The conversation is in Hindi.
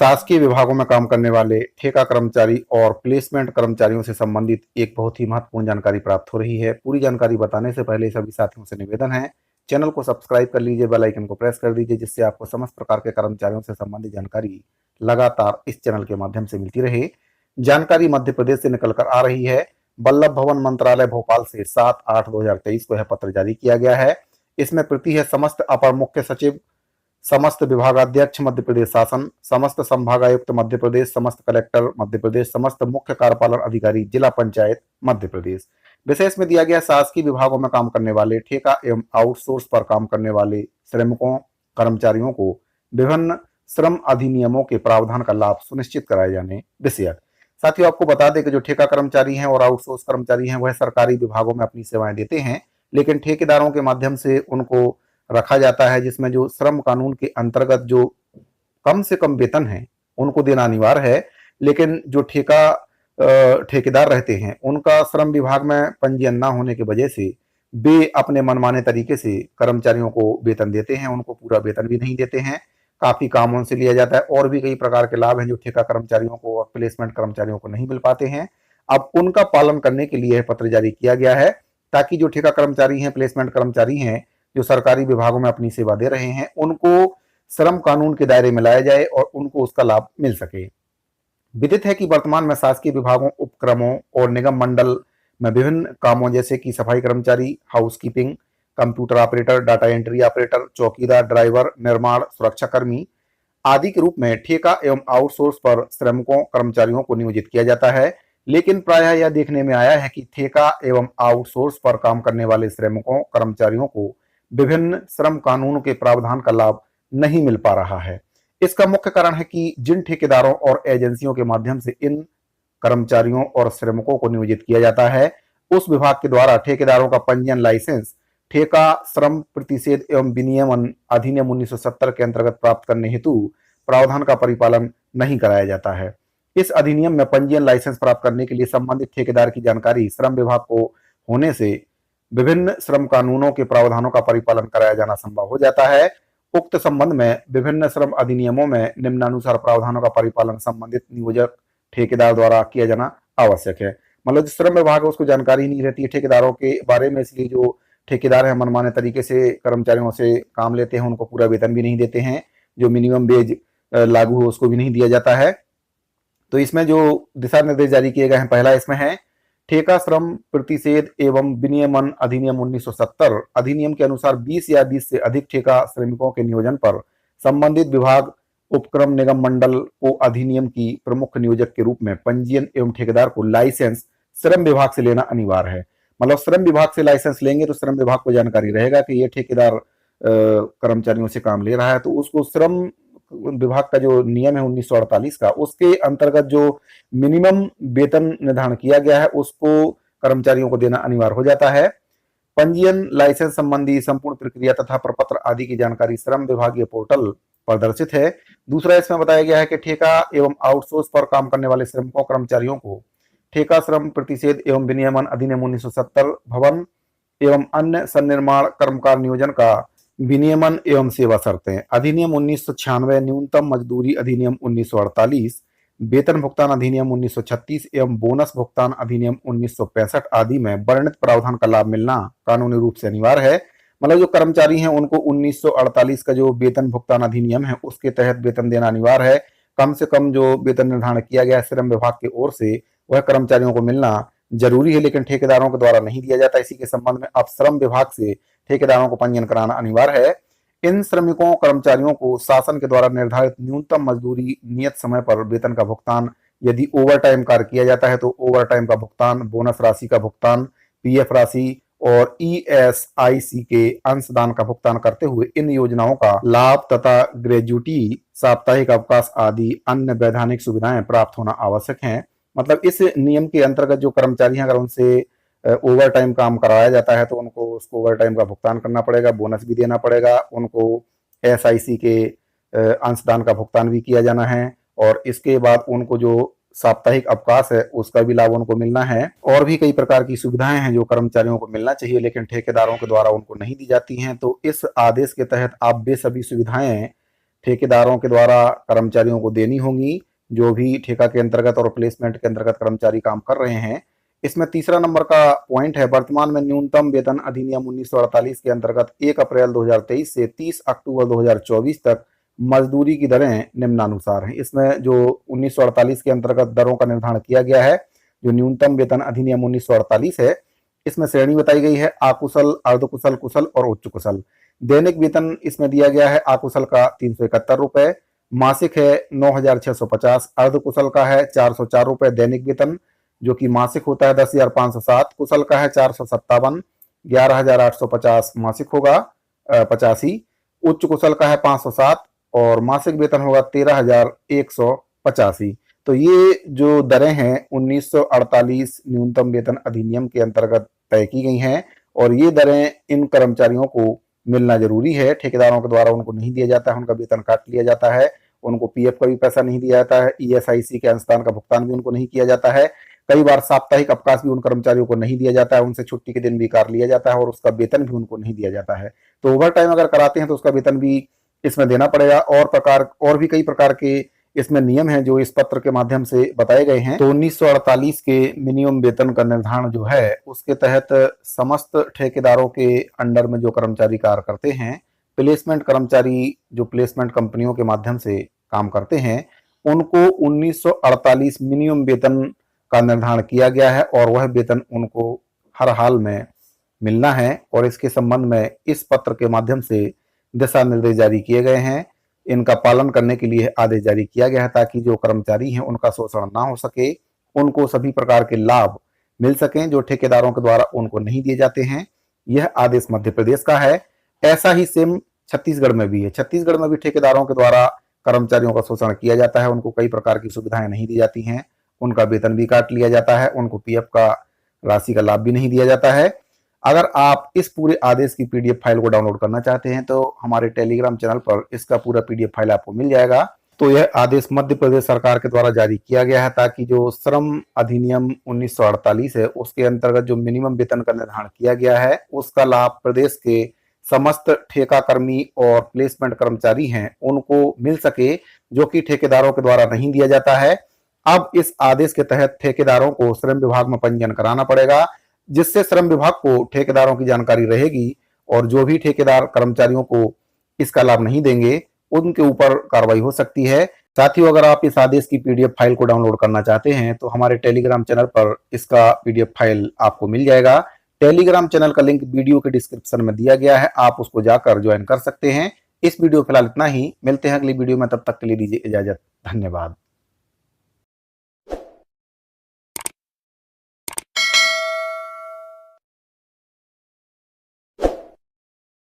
शासकीय विभागों में काम करने वाले ठेका कर्मचारी और प्लेसमेंट कर्मचारियों से संबंधित एक बहुत ही महत्वपूर्ण जानकारी प्राप्त हो रही है। पूरी जानकारी बताने से पहले सभी साथियों से निवेदन है, चैनल को सब्सक्राइब कर लीजिए, बेल आइकन को प्रेस कर दीजिए, जिससे आपको समस्त प्रकार के कर्मचारियों से संबंधित जानकारी लगातार इस चैनल के माध्यम से मिलती रहे। जानकारी मध्य प्रदेश से निकल कर आ रही है। वल्लभ भवन मंत्रालय भोपाल से 7/8/2023 को यह पत्र जारी किया गया है। इसमें प्रति है समस्त अपर मुख्य सचिव, समस्त विभागाध्यक्ष मध्य प्रदेश शासन, समस्त संभागायुक्त मध्य प्रदेश, समस्त कलेक्टर मध्य प्रदेश, समस्त मुख्य कार्यपालन अधिकारी जिला पंचायत मध्य प्रदेश। विशेष में दिया गया शासकीय विभागों में काम करने वाले ठेका एवं आउटसोर्स पर काम करने वाले श्रमिकों कर्मचारियों को विभिन्न श्रम अधिनियमों के प्रावधान का लाभ सुनिश्चित कराए जाने विषयक। साथियों, आपको बता दें कि जो ठेका कर्मचारी हैं और आउटसोर्स कर्मचारी हैं वह सरकारी विभागों में अपनी सेवाएं देते हैं, लेकिन ठेकेदारों के माध्यम से उनको रखा जाता है, जिसमें जो श्रम कानून के अंतर्गत जो कम से कम वेतन है उनको देना अनिवार्य है। लेकिन जो ठेकेदार रहते हैं उनका श्रम विभाग में पंजीयन न होने की वजह से वे अपने मनमाने तरीके से कर्मचारियों को वेतन देते हैं, उनको पूरा वेतन भी नहीं देते हैं, काफी काम उनसे लिया जाता है और भी कई प्रकार के लाभ हैं जो ठेका कर्मचारियों को और प्लेसमेंट कर्मचारियों को नहीं मिल पाते हैं। अब उनका पालन करने के लिए पत्र जारी किया गया है, ताकि जो ठेका कर्मचारी हैं, प्लेसमेंट कर्मचारी हैं, जो सरकारी विभागों में अपनी सेवा दे रहे हैं, उनको श्रम कानून के दायरे में लाया जाए और उनको उसका लाभ मिल सके। विदित है कि वर्तमान में शासकीय विभागों, उपक्रमों और निगम मंडल में विभिन्न कामों जैसे कि सफाई कर्मचारी, housekeeping, computer operator, data entry operator, चौकीदार, ड्राइवर, निर्माण, सुरक्षा कर्मी आदि के रूप में ठेका एवं आउटसोर्स पर श्रमिकों कर्मचारियों को नियोजित किया जाता है। लेकिन प्रायः यह देखने में आया है कि ठेका एवं आउटसोर्स पर काम करने वाले श्रमिकों कर्मचारियों को विभिन्न श्रम कानूनों के प्रावधान का लाभ नहीं मिल पा रहा है। इसका मुख्य कारण है कि जिन ठेकेदारों और एजेंसियों के माध्यम से इन कर्मचारियों और श्रमिकों को नियोजित किया जाता है, उस विभाग के द्वारा ठेकेदारों का पंजीयन लाइसेंस ठेका श्रम प्रतिषेध एवं विनियमन अधिनियम 1970 के अंतर्गत प्राप्त करने हेतु प्रावधान का परिपालन नहीं कराया जाता है। इस अधिनियम में पंजीयन लाइसेंस प्राप्त करने के लिए संबंधित ठेकेदार की जानकारी श्रम विभाग को होने से विभिन्न श्रम कानूनों के प्रावधानों का परिपालन कराया जाना संभव हो जाता है। उक्त संबंध में विभिन्न श्रम अधिनियमों में निम्नानुसार प्रावधानों का परिपालन संबंधित नियोजक ठेकेदार द्वारा किया जाना आवश्यक है। मतलब जो श्रम विभाग है उसको जानकारी नहीं रहती है ठेकेदारों के बारे में, इसलिए जो ठेकेदार है मनमाने तरीके से कर्मचारियों से काम लेते हैं, उनको पूरा वेतन भी नहीं देते हैं, जो मिनिमम वेज लागू हो उसको भी नहीं दिया जाता है। तो इसमें जो दिशा निर्देश जारी किए गए हैं, पहला इसमें है ठेका श्रम प्रतिषेध एवं विनियमन अधिनियम 1970 अधिनियम के अनुसार 20 या 20 से अधिक ठेका श्रमिकों के नियोजन पर संबंधित विभाग, उपक्रम, निगम मंडल को अधिनियम की प्रमुख नियोजक के रूप में पंजीयन एवं ठेकेदार को लाइसेंस श्रम विभाग से लेना अनिवार्य है। मतलब श्रम विभाग से लाइसेंस लेंगे तो श्रम विभाग को जानकारी रहेगा कि ये ठेकेदार कर्मचारियों से काम ले रहा है, तो उसको श्रम विभाग का जो नियम है 1948 का, उसके अंतर्गत जो मिनिमम वेतन निर्धारण किया गया है उसको कर्मचारियों को देना अनिवार्य हो जाता है। पंजीयन, लाइसेंस संबंधी संपूर्ण प्रक्रिया तथा प्रपत्र आदि की जानकारी श्रम विभागीय पोर्टल प्रदर्शित है। दूसरा इसमें बताया गया है कि ठेका एवं आउटसोर्स पर काम करने वाले श्रमिकों कर्मचारियों को ठेका श्रम प्रतिषेध एवं विनियमन अधिनियम 1970 भवन एवं अन्य सन्निर्माण कर्मकार नियोजन का विनियमन एवं सेवा शर्तें अधिनियम 1996, न्यूनतम मजदूरी अधिनियम 1948, वेतन भुगतान अधिनियम 1936 एवं बोनस भुगतान अधिनियम 1965 आदि में वर्णित प्रावधान का लाभ मिलना कानूनी रूप से अनिवार्य है। मतलब जो कर्मचारी हैं उनको 1948 का जो वेतन भुगतान अधिनियम है उसके तहत वेतन देना अनिवार्य है। कम से कम जो वेतन निर्धारण किया गया है श्रम विभाग की ओर से वह कर्मचारियों को मिलना जरूरी है, लेकिन ठेकेदारों के द्वारा नहीं दिया जाता। इसी के संबंध में अब श्रम विभाग से ठेकेदारों को पंजीयन कराना अनिवार्य है। इन श्रमिकों कर्मचारियों को शासन के द्वारा निर्धारित न्यूनतम मजदूरी, नियत समय पर वेतन का भुगतान, यदि ओवर टाइम कार्य किया जाता है तो ओवर टाइम का भुगतान, बोनस राशि का भुगतान, पीएफ राशि और ईएसआईसी के अंशदान का भुगतान करते हुए इन योजनाओं का लाभ तथा ग्रेजुटी, साप्ताहिक अवकाश आदि अन्य वैधानिक सुविधाएं प्राप्त होना आवश्यक है। मतलब इस नियम के अंतर्गत जो कर्मचारी हैं अगर उनसे ओवर टाइम काम कराया जाता है तो उनको उसको ओवर टाइम का भुगतान करना पड़ेगा, बोनस भी देना पड़ेगा, उनको एसआईसी के अंशदान का भुगतान भी किया जाना है और इसके बाद उनको जो साप्ताहिक अवकाश है उसका भी लाभ उनको मिलना है। और भी कई प्रकार की सुविधाएं हैं जो कर्मचारियों को मिलना चाहिए लेकिन ठेकेदारों के द्वारा उनको नहीं दी जाती हैं। तो इस आदेश के तहत आप वे सभी सुविधाएं ठेकेदारों के द्वारा कर्मचारियों को देनी होंगी, जो भी ठेका के अंतर्गत और प्लेसमेंट के अंतर्गत कर्मचारी काम कर रहे हैं। इसमें तीसरा नंबर का पॉइंट है, वर्तमान में न्यूनतम वेतन अधिनियम 1948 के अंतर्गत 1 अप्रैल 2023 से 30 अक्टूबर 2024 तक मजदूरी की दरें निम्नानुसार हैं। इसमें जो 1948 के अंतर्गत दरों का निर्धारण किया गया है, जो न्यूनतम वेतन अधिनियम 1948 है, इसमें श्रेणी बताई गई है अकुशल, अर्धकुशल, कुशल और उच्च कुशल। दैनिक वेतन इसमें दिया गया है अकुशल का 371 रुपए, मासिक है 9,650, अर्धकुशल का है 404 रुपए दैनिक वेतन, जो कि मासिक होता है 10,507, कुशल का है 457, 11,850 मासिक होगा 85, उच्च कुशल का है 507 और मासिक वेतन होगा 13,185। तो ये जो दरें हैं 1948 न्यूनतम वेतन अधिनियम के अंतर्गत तय की गई हैं और ये दरें इन कर्मचारियों को मिलना जरूरी है। ठेकेदारों के द्वारा उनको नहीं दिया जाता है, उनका वेतन काट लिया जाता है, उनको पीएफ का भी पैसा नहीं दिया जाता है, ईएसआईसी के अंशदान का भुगतान भी उनको नहीं किया जाता है। कई बार साप्ताहिक अवकाश भी उन कर्मचारियों को नहीं दिया जाता है, उनसे छुट्टी के दिन भी काट लिया जाता है और उसका वेतन भी उनको नहीं दिया जाता है। तो ओवर टाइम अगर कराते हैं तो उसका वेतन भी इसमें देना पड़ेगा। और भी कई प्रकार के इसमें नियम हैं जो इस पत्र के माध्यम से बताए गए हैं। तो 1948 के मिनिमम वेतन का निर्धारण जो है उसके तहत समस्त ठेकेदारों के अंडर में जो कर्मचारी कार्य करते हैं, प्लेसमेंट कर्मचारी जो प्लेसमेंट कंपनियों के माध्यम से काम करते हैं, उनको 1948 मिनिमम वेतन का निर्धारण किया गया है और वह वेतन उनको हर हाल में मिलना है और इसके संबंध में इस पत्र के माध्यम से दिशा निर्देश जारी किए गए हैं। इनका पालन करने के लिए आदेश जारी किया गया है ताकि जो कर्मचारी हैं उनका शोषण ना हो सके, उनको सभी प्रकार के लाभ मिल सकें जो ठेकेदारों के द्वारा उनको नहीं दिए जाते हैं। यह आदेश मध्य प्रदेश का है। ऐसा ही सेम छत्तीसगढ़ में भी है। छत्तीसगढ़ में भी ठेकेदारों के द्वारा कर्मचारियों का शोषण किया जाता है, उनको कई प्रकार की सुविधाएं नहीं दी जाती हैं, उनका वेतन भी काट लिया जाता है, उनको पीएफ का राशि का लाभ भी नहीं दिया जाता है। अगर आप इस पूरे आदेश की पीडीएफ फाइल को डाउनलोड करना चाहते हैं तो हमारे टेलीग्राम चैनल पर इसका पूरा पीडीएफ फाइल आपको मिल जाएगा। तो यह आदेश मध्य प्रदेश सरकार के द्वारा जारी किया गया है ताकि जो श्रम अधिनियम 1948 है उसके अंतर्गत जो मिनिमम वेतन का निर्धारण किया गया है उसका लाभ प्रदेश के समस्त ठेका कर्मी और प्लेसमेंट कर्मचारी हैं उनको मिल सके, जो कि ठेकेदारों के द्वारा नहीं दिया जाता है। अब इस आदेश के तहत ठेकेदारों को श्रम विभाग में पंजीयन कराना पड़ेगा, जिससे श्रम विभाग को ठेकेदारों की जानकारी रहेगी और जो भी ठेकेदार कर्मचारियों को इसका लाभ नहीं देंगे उनके ऊपर कार्रवाई हो सकती है। साथियों, अगर आप इस आदेश की पीडीएफ फाइल को डाउनलोड करना चाहते हैं तो हमारे टेलीग्राम चैनल पर इसका पीडीएफ फाइल आपको मिल जाएगा। टेलीग्राम चैनल का लिंक वीडियो के डिस्क्रिप्शन में दिया गया है, आप उसको जाकर ज्वाइन कर सकते हैं। इस वीडियो फिलहाल इतना ही, मिलते हैं अगली वीडियो में, तब तक के लिए दीजिए इजाजत। धन्यवाद।